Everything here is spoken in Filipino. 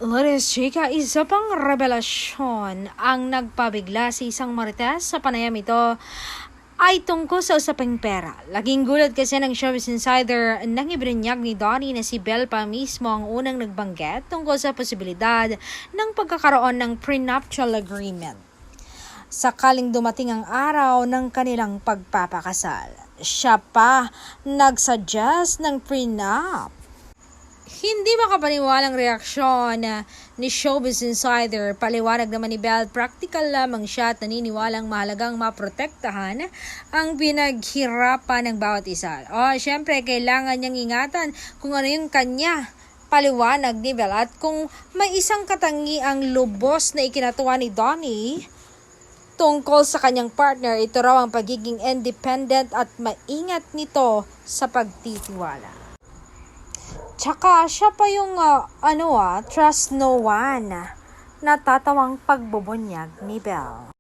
Ladies, chika, isa pang revelasyon ang nagpabigla sa isang marites sa panayam ito ay tungkol sa usaping pera. Laging gulat kasi ng Showbiz Insider nang ibinunyag ni Donnie na si Belle pa mismo ang unang nagbanggit tungkol sa posibilidad ng pagkakaroon ng prenuptial agreement. Sakaling dumating ang araw ng kanilang pagpapakasal, siya pa nagsuggest ng prenup. Hindi makapaniwalang reaksyon ni Showbiz Insider. Paliwanag naman ni Belle, practical lamang siya at naniniwalang mahalagang maprotektahan ang pinaghirapan ng bawat isa. Syempre, kailangan niyang ingatan kung ano yung kanya. Paliwanag ni Belle, at kung may isang katangiang lubos na ikinatuwa ni Donnie tungkol sa kanyang partner, ito raw ang pagiging independent at maingat nito sa pagtitiwala. Tsaka siya pa yung trust no one, natatawang pagbubunyag ni Belle.